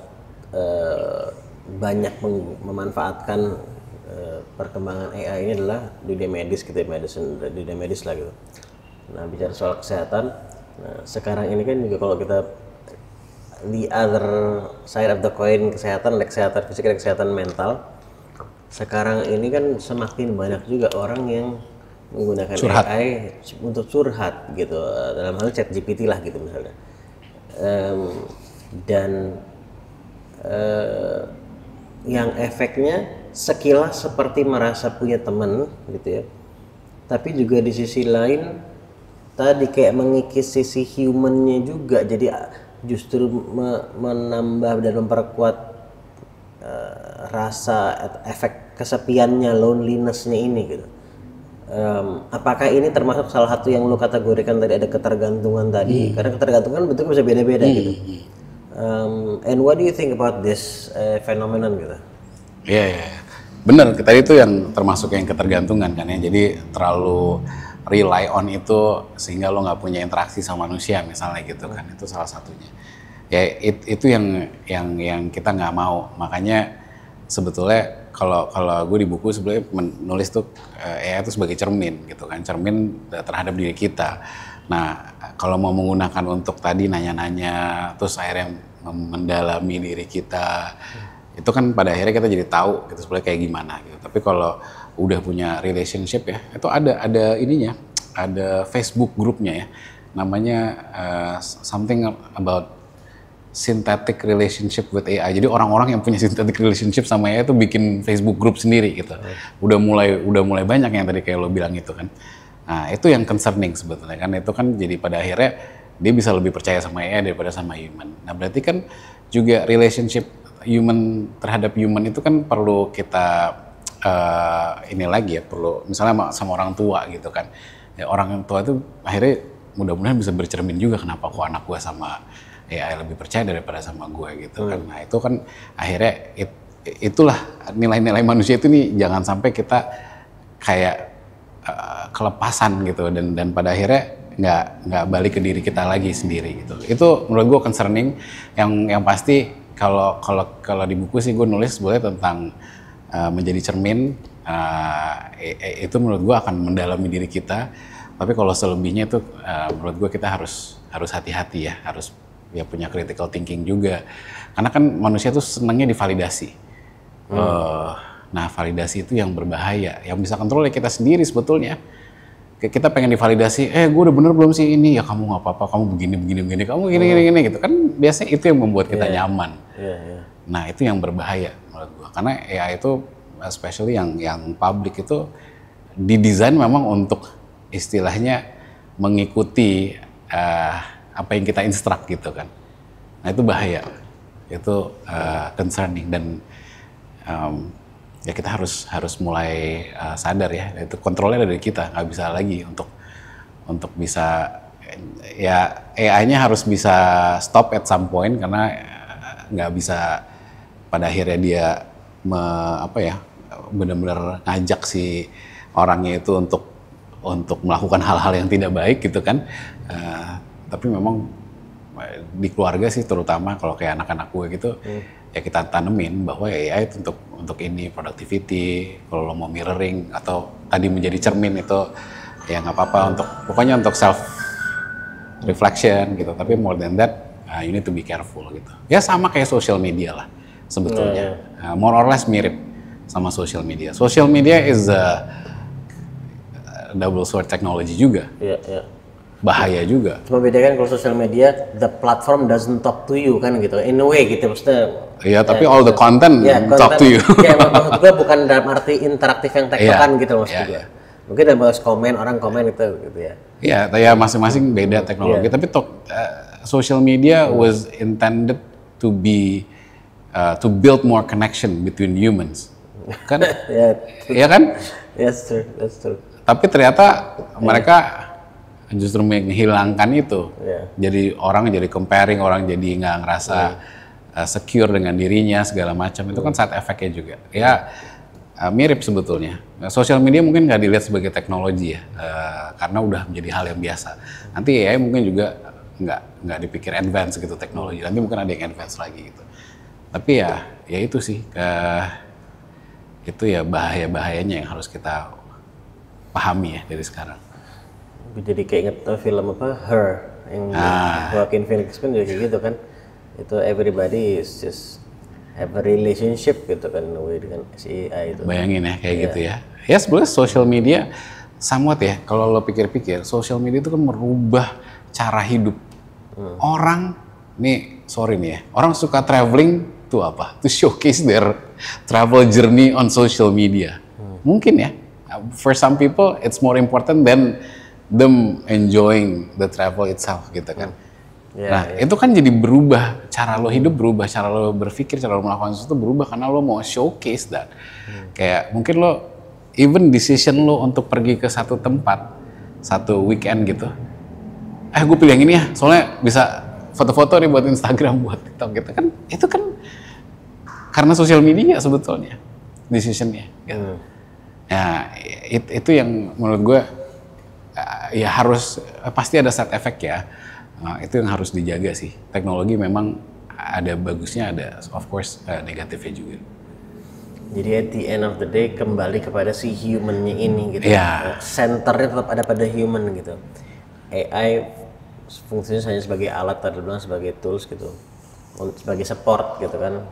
banyak memanfaatkan perkembangan AI ini adalah dunia medis gitu ya, dunia medis lah gitu. Nah bicara soal kesehatan, nah sekarang ini kan juga kalau kita the other side of the coin, kesehatan fisik dan kesehatan mental, sekarang ini kan semakin banyak juga orang yang menggunakan AI untuk curhat gitu, dalam hal ChatGPT lah gitu misalnya, dan yang efeknya sekilas seperti merasa punya teman gitu ya, tapi juga di sisi lain tadi kayak mengikis sisi humannya juga, jadi justru menambah dan memperkuat rasa efek kesepiannya, loneliness-nya ini gitu. Apakah ini termasuk salah satu yang lu kategorikan tadi, ada ketergantungan tadi? Karena ketergantungan bentuknya bisa beda-beda gitu. And what do you think about this phenomenon gitu? Iya. Bener, tadi itu yang termasuk yang ketergantungan kan ya. Jadi terlalu rely on itu sehingga lo nggak punya interaksi sama manusia misalnya gitu kan. Itu salah satunya. Ya itu yang kita nggak mau. Makanya sebetulnya kalau gue di buku sebenarnya menulis tuh AI itu sebagai cermin gitu kan, cermin terhadap diri kita. Nah, kalau mau menggunakan untuk tadi nanya-nanya, terus akhirnya mendalami diri kita, itu kan pada akhirnya kita jadi tahu gitu sebenarnya kayak gimana gitu. Tapi kalau udah punya relationship ya, itu ada ininya, ada Facebook grupnya ya, namanya something about synthetic relationship with AI. Jadi orang-orang yang punya synthetic relationship sama AI itu bikin Facebook group sendiri gitu. Udah mulai banyak yang tadi kayak lo bilang itu kan. Nah, itu yang concerning sebetulnya kan. Itu kan jadi pada akhirnya dia bisa lebih percaya sama AI daripada sama human. Nah, berarti kan juga relationship human terhadap human itu kan perlu kita ini lagi ya, perlu misalnya sama orang tua gitu kan. Ya, orang tua itu akhirnya mudah-mudahan bisa bercermin juga kenapa kok anak gua sama AI lebih percaya daripada sama gue gitu kan. Nah, itu kan akhirnya itulah nilai-nilai manusia itu nih, jangan sampai kita kayak kelepasan gitu dan pada akhirnya nggak balik ke diri kita lagi sendiri gitu. Itu menurut gue concerning. Yang pasti kalau di buku sih gue nulis sebenarnya tentang menjadi cermin. Itu menurut gue akan mendalami diri kita. Tapi kalau selebihnya itu menurut gue kita harus hati-hati ya, harus ya punya critical thinking juga. Karena kan manusia tuh senangnya divalidasi. Nah, validasi itu yang berbahaya. Yang bisa kontrol ya kita sendiri sebetulnya. Kita pengen divalidasi, gue udah bener belum sih ini? Ya kamu nggak apa-apa, kamu begini, kamu gini gitu. Kan biasanya itu yang membuat kita nyaman. Nah, itu yang berbahaya menurut gue. Karena AI itu, especially yang public itu, didesain memang untuk istilahnya mengikuti apa yang kita instruct gitu kan. Nah, itu bahaya, itu concerning dan ya kita harus mulai sadar ya, itu kontrolnya dari kita, nggak bisa lagi untuk bisa ya AI-nya harus bisa stop at some point karena nggak bisa pada akhirnya dia benar-benar ngajak si orangnya itu untuk melakukan hal-hal yang tidak baik gitu kan. Tapi memang di keluarga sih terutama kalau kayak anak-anak gue gitu ya kita tanemin bahwa AI itu untuk ini productivity, kalau lo mau mirroring atau tadi menjadi cermin itu ya nggak apa-apa pokoknya untuk self reflection gitu. Tapi more than that you need to be careful gitu. Ya sama kayak social media lah sebetulnya. More or less mirip sama social media. Social media is a double sword technology juga. Bahaya juga. Cuma bedakan kalau sosial media, the platform doesn't talk to you kan gitu, in a way gitu maksudnya. Iya, tapi all the content talk to you. Ya, maksud gue bukan dalam arti interaktif yang tektokan gitu maksud gue. Mungkin dalam balas komen, orang komen itu gitu ya. Iya, ya masing-masing beda teknologi. Tapi social media was intended to be to build more connection between humans, kan? Iya kan? Yes, true, that's true. Tapi ternyata mereka justru menghilangkan itu. Jadi orang jadi comparing, orang jadi nggak ngerasa secure dengan dirinya segala macam. Itu kan side effect-nya juga. Ya mirip sebetulnya. Sosial media mungkin nggak dilihat sebagai teknologi ya, karena udah menjadi hal yang biasa. Nanti AI mungkin juga nggak dipikir advance gitu teknologi. Nanti mungkin ada yang advance lagi gitu. Tapi ya itu sih, itu ya bahaya-bahayanya yang harus kita pahami ya dari sekarang. Jadi kayak inget film Her yang Joaquin Phoenix kan juga gitu kan, itu everybody is just have a relationship gitu kan dengan si AI itu. Bayangin ya kayak gitu ya. Ya sebenarnya social media somewhat ya, kalau lo pikir-pikir social media itu kan merubah cara hidup orang. Nih sorry nih ya, orang suka traveling tuh apa? To showcase their travel journey on social media. Mungkin ya, for some people it's more important than them enjoying the travel itself gitu kan. Itu kan jadi berubah, cara lo hidup berubah, cara lo berpikir, cara lo melakukan sesuatu berubah karena lo mau showcase that. Kayak mungkin lo, even decision lo untuk pergi ke satu tempat, satu weekend gitu. Gue pilih yang ini ya, soalnya bisa foto-foto nih buat Instagram, buat TikTok gitu kan. Itu kan karena sosial media sebetulnya, decisionnya. Gitu. Nah, itu yang menurut gue, ya harus pasti ada side effect ya. Itu yang harus dijaga sih. Teknologi memang ada bagusnya, ada of course negatifnya juga. Jadi at the end of the day kembali kepada si human-nya ini gitu. Centernya tetap ada pada human gitu. AI fungsinya hanya sebagai alat, tadi bilang sebagai tools gitu, sebagai support gitu kan.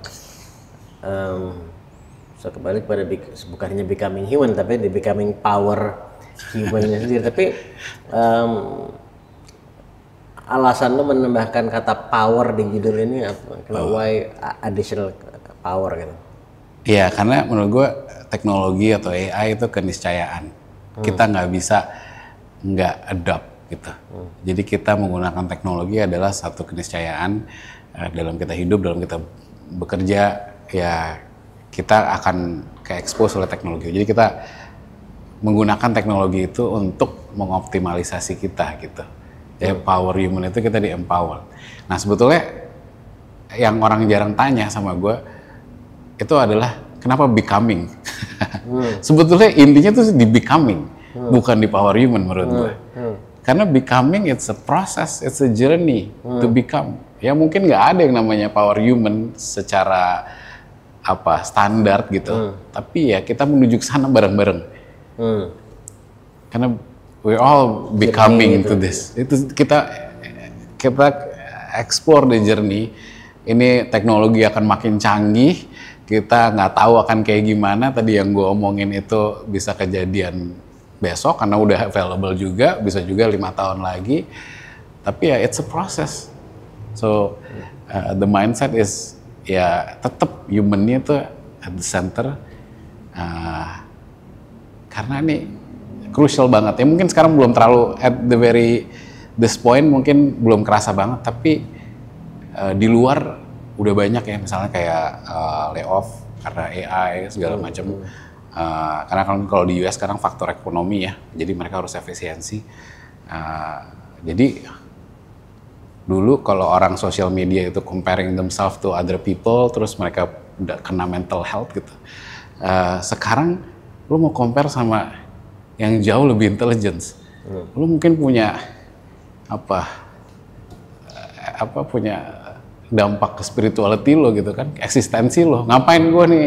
So kembali kepada bukannya becoming human tapi the becoming power humannya sendiri. Tapi alasan lo menambahkan kata power di judul ini apa? Why additional power gitu? Iya, karena menurut gue teknologi atau AI itu keniscayaan. Kita nggak bisa nggak adopt gitu. Jadi kita menggunakan teknologi adalah satu keniscayaan dalam kita hidup, dalam kita bekerja, ya kita akan ke-expose oleh teknologi. Jadi kita menggunakan teknologi itu untuk mengoptimalisasi kita gitu. Ya, power human itu kita di-empower. Nah sebetulnya yang orang jarang tanya sama gue itu adalah kenapa becoming. Sebetulnya intinya tuh di becoming, bukan di power human menurut gue. Karena becoming it's a process, it's a journey to become. Ya mungkin nggak ada yang namanya power human secara standar gitu. Tapi ya kita menuju ke sana bareng-bareng. Karena we all becoming into this. Itu kita explore the journey. Ini teknologi akan makin canggih. Kita nggak tahu akan kayak gimana. Tadi yang gue omongin itu bisa kejadian besok karena udah available juga, bisa juga 5 tahun lagi. Tapi ya it's a process. So the mindset is ya tetap humannya tuh at the center. Karena ini crucial banget. Ya mungkin sekarang belum terlalu at this point mungkin belum kerasa banget. Tapi di luar udah banyak ya, misalnya kayak layoff karena AI segala macam. Karena kalau di US sekarang faktor ekonomi ya, jadi mereka harus efisiensi. Jadi dulu kalau orang sosial media itu comparing themselves to other people, terus mereka udah kena mental health gitu. Sekarang lu mau compare sama yang jauh lebih intelligence, lu mungkin punya punya dampak ke spirituality lo gitu kan, eksistensi lo. Ngapain gue nih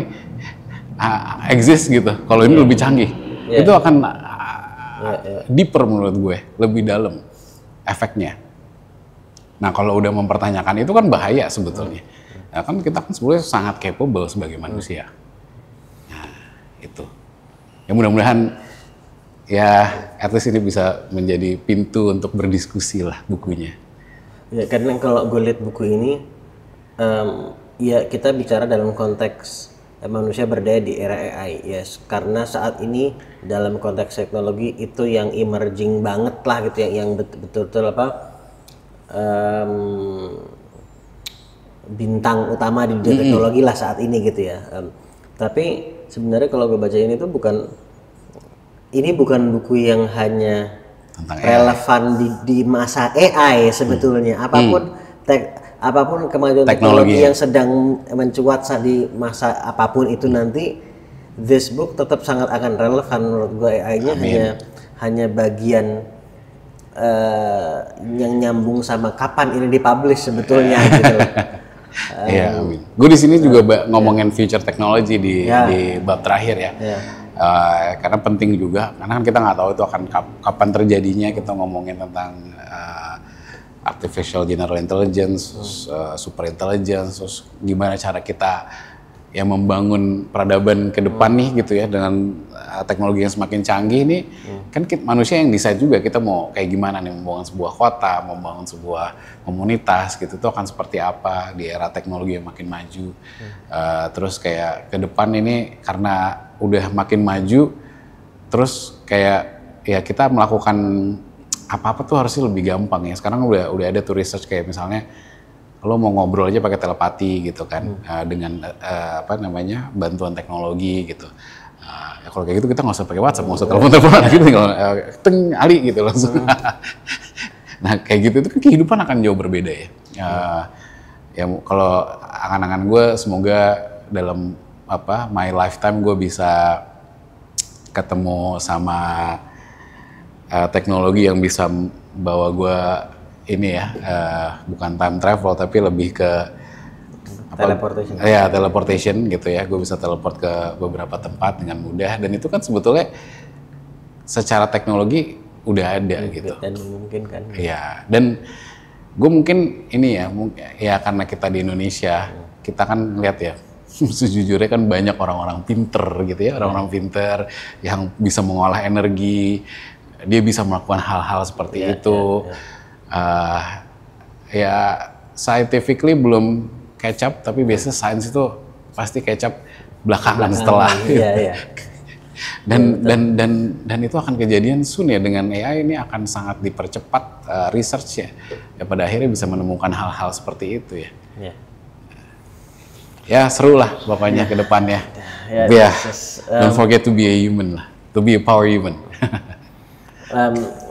exist gitu? Kalau ini lebih canggih, itu akan deeper menurut gue, lebih dalam efeknya. Nah kalau udah mempertanyakan itu kan bahaya sebetulnya. Nah, kan kita kan sebenarnya sangat capable sebagai manusia. Nah itu. Ya mudah-mudahan ya at least ini bisa menjadi pintu untuk berdiskusi lah bukunya. Ya karena kalau gue lihat buku ini, ya kita bicara dalam konteks manusia berdaya di era AI, yes. Karena saat ini dalam konteks teknologi itu yang emerging banget lah gitu, yang betul-betul bintang utama di dunia teknologi lah saat ini gitu ya. Tapi sebenarnya kalau gue baca ini tuh bukan buku yang hanya tentang relevan di masa AI sebetulnya. Apapun kemajuan teknologi yang sedang mencuat di masa apapun itu nanti, this book tetap sangat akan relevan menurut gue. AI-nya hanya bagian yang nyambung sama kapan ini dipublish sebetulnya gitu. Iya, amin. Gue di sini juga ngomongin future technology di bab terakhir ya. Karena penting juga, karena kan kita nggak tahu itu akan kapan terjadinya. Kita ngomongin tentang artificial general intelligence, super intelligence, terus gimana cara kita ya membangun peradaban ke depan nih gitu ya dengan teknologi yang semakin canggih nih. Kan manusia yang decide juga kita mau kayak gimana nih, membangun sebuah kota, membangun sebuah komunitas gitu, itu akan seperti apa di era teknologi yang makin maju. Terus kayak ke depan ini karena udah makin maju, terus kayak ya kita melakukan apa-apa tuh harusnya lebih gampang ya. Sekarang udah ada tuh research kayak misalnya lo mau ngobrol aja pakai telepati gitu kan, dengan bantuan teknologi gitu. Ya kalau kayak gitu kita nggak usah pakai WhatsApp, nggak usah telepon-teleponan gitu, tinggal Ali gitu langsung. Nah kayak gitu itu kan kehidupan akan jauh berbeda ya. Ya kalau angan-angan gue semoga dalam my lifetime gue bisa ketemu sama teknologi yang bisa bawa gue ini ya, bukan time travel tapi lebih ke teleportation. Ya teleportation gitu ya, gue bisa teleport ke beberapa tempat dengan mudah, dan itu kan sebetulnya secara teknologi udah ada gitu. Dan memungkinkan. Iya, dan gue mungkin ini ya karena kita di Indonesia, kita kan ngeliat ya, sejujurnya kan banyak orang-orang pinter gitu ya, orang-orang pinter yang bisa mengolah energi, dia bisa melakukan hal-hal seperti itu. Ya scientifically belum catch up, tapi biasanya sains itu pasti catch up belakangan setelah. Iya. Dan itu akan kejadian soon ya, dengan AI ini akan sangat dipercepat research ya pada akhirnya bisa menemukan hal-hal seperti itu ya. Ya seru lah pokoknya ke depannya. Don't forget to be a human lah, to be a power human.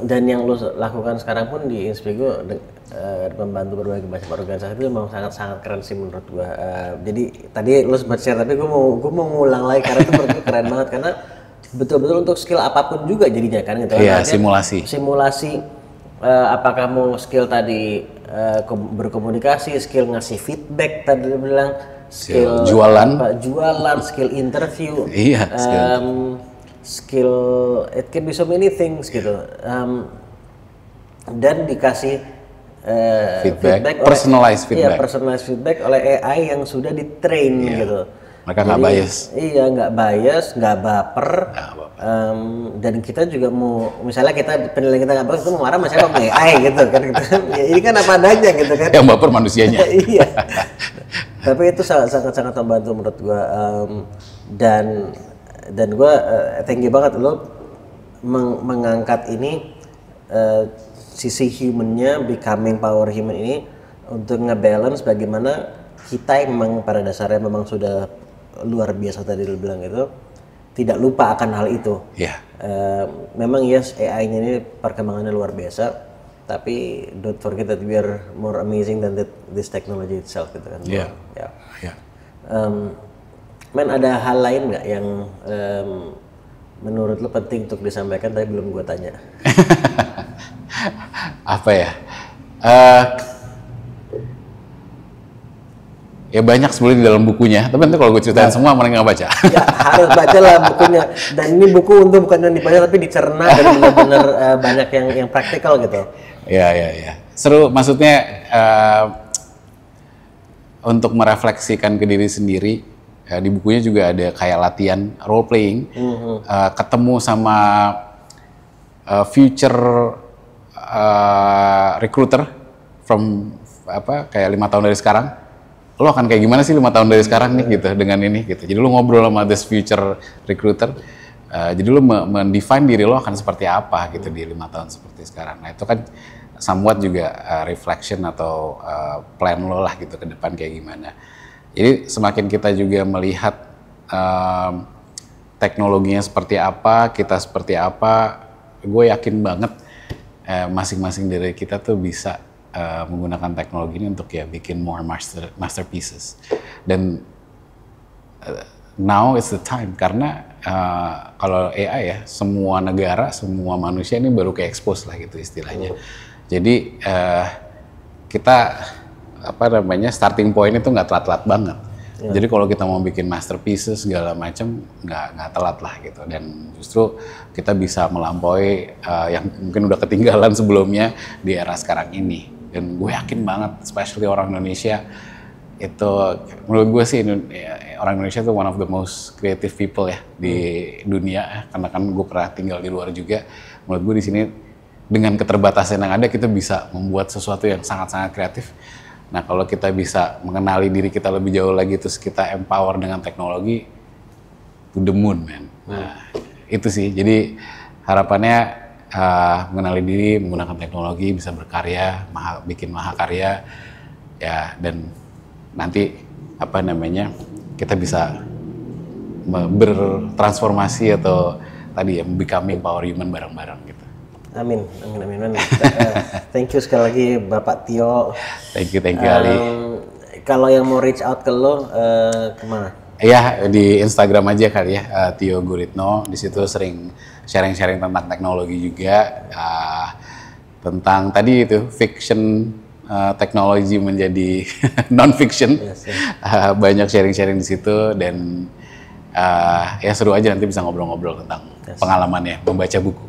Dan yang lu lakukan sekarang pun di Inspigo membantu berbagai macam organisasi itu memang sangat-sangat keren sih menurut gua. Jadi tadi lu sempat share, tapi gua mau ngulang lagi karena itu menurut gua keren banget, karena betul-betul untuk skill apapun juga jadinya kan gitu. Iya, simulasi. Apakah mau skill tadi berkomunikasi, skill ngasih feedback tadi lu bilang, skill jualan, skill interview. Iya, skill it can be so many things gitu. Dan dikasih feedback, personalized feedback oleh AI yang sudah di-train gitu. Mereka nggak bias. Iya, nggak bias, nggak baper. Dan kita juga mau, misalnya penilaian kita nggak bagus, itu mau marah sama siapa, sama AI gitu kan. Ya, ini kan apa adanya gitu kan. Yang baper manusianya. Iya. Tapi itu sangat-sangat membantu menurut gua. Dan gua thank you banget lo mengangkat ini, sisi humannya, becoming power human ini, untuk ngebalance bagaimana kita yang memang pada dasarnya memang sudah luar biasa tadi lu bilang itu, tidak lupa akan hal itu. Memang yes, AI-nya ini perkembangannya luar biasa, tapi don't forget that we are more amazing than this technology itself gitu kan. Men, ada hal lain nggak yang menurut lo penting untuk disampaikan tapi belum gue tanya? Apa ya? Ya banyak sebenarnya di dalam bukunya, tapi nanti kalau gue ceritain semua mana nggak baca. Ya harus baca lah bukunya. Dan ini buku untuk bukan yang dibaca tapi dicerna dan benar-benar banyak yang praktikal gitu. Ya. Seru, maksudnya untuk merefleksikan ke diri sendiri. Di bukunya juga ada kayak latihan role playing, ketemu sama future recruiter from kayak 5 tahun dari sekarang. Lo akan kayak gimana sih 5 tahun dari sekarang nih gitu dengan ini gitu. Jadi lo ngobrol sama this future recruiter. Jadi lo mendefine diri lo akan seperti apa gitu di 5 tahun seperti sekarang. Nah itu kan somewhat juga reflection atau plan lo lah gitu ke depan kayak gimana. Jadi semakin kita juga melihat teknologinya seperti apa, kita seperti apa, gue yakin banget masing-masing dari kita tuh bisa menggunakan teknologi ini untuk ya bikin more masterpieces. Dan now is the time, karena kalau AI ya, semua negara, semua manusia ini baru ke expose lah gitu istilahnya. Jadi kita starting point itu nggak telat-telat banget. Jadi kalau kita mau bikin masterpieces segala macam nggak telat lah gitu, dan justru kita bisa melampaui yang mungkin udah ketinggalan sebelumnya di era sekarang ini. Dan gue yakin banget, especially orang Indonesia itu, menurut gue sih orang Indonesia itu one of the most creative people ya di dunia, karena kan gue pernah tinggal di luar juga. Menurut gue di sini dengan keterbatasan yang ada kita bisa membuat sesuatu yang sangat-sangat kreatif. Nah kalau kita bisa mengenali diri kita lebih jauh lagi, terus kita empower dengan teknologi, to the moon man. Nah itu sih, jadi harapannya mengenali diri, menggunakan teknologi, bisa berkarya, bikin mahakarya ya, dan nanti kita bisa bertransformasi atau tadi ya becoming power human bareng-bareng gitu. Amin. Thank you sekali lagi Bapak Tio. Thank you Ali. Kalau yang mau reach out ke lo kemana? Ya di Instagram aja kali ya, Tio Guritno. Di situ sering sharing-sharing tentang teknologi juga, tentang tadi itu fiction teknologi menjadi non-fiction. Banyak sharing-sharing di situ, dan ya seru aja, nanti bisa ngobrol-ngobrol tentang pengalamannya membaca buku.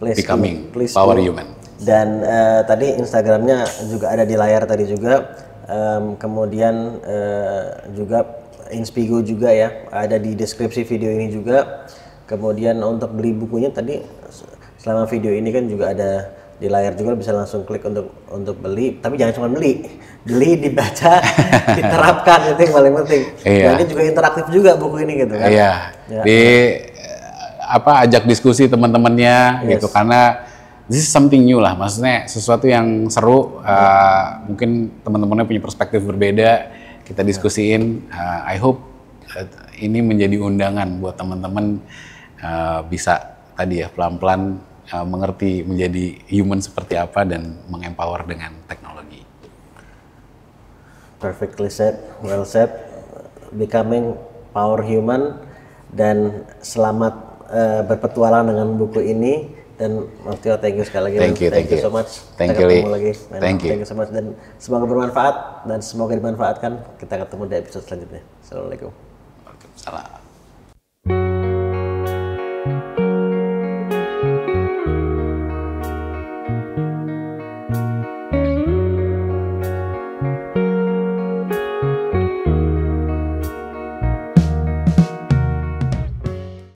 Becoming Power Human. Dan tadi Instagramnya juga ada di layar tadi juga. Kemudian juga Inspigo juga ya, ada di deskripsi video ini juga. Kemudian untuk beli bukunya tadi selama video ini kan juga ada di layar juga, bisa langsung klik untuk beli. Tapi jangan cuma beli, dibaca, diterapkan, itu yang paling penting. Iya. Nah, ini juga interaktif juga buku ini gitu kan. Iya. Ya. Ajak diskusi teman-temannya gitu, karena this is something new lah, maksudnya sesuatu yang seru. Mungkin teman-temannya punya perspektif berbeda, kita diskusiin. I hope ini menjadi undangan buat teman-teman bisa tadi ya pelan-pelan mengerti menjadi human seperti apa dan mengempower dengan teknologi. Perfectly said, well said. Becoming Power Human, dan selamat berpetualang dengan buku ini. Dan Mas Tio, thank you sekali lagi. Thank you so much. Thank Kita you, ketemu Lee. lagi. Thank you so much, dan semoga bermanfaat dan semoga dimanfaatkan. Kita ketemu di episode selanjutnya. Assalamualaikum. Waalaikumsalam.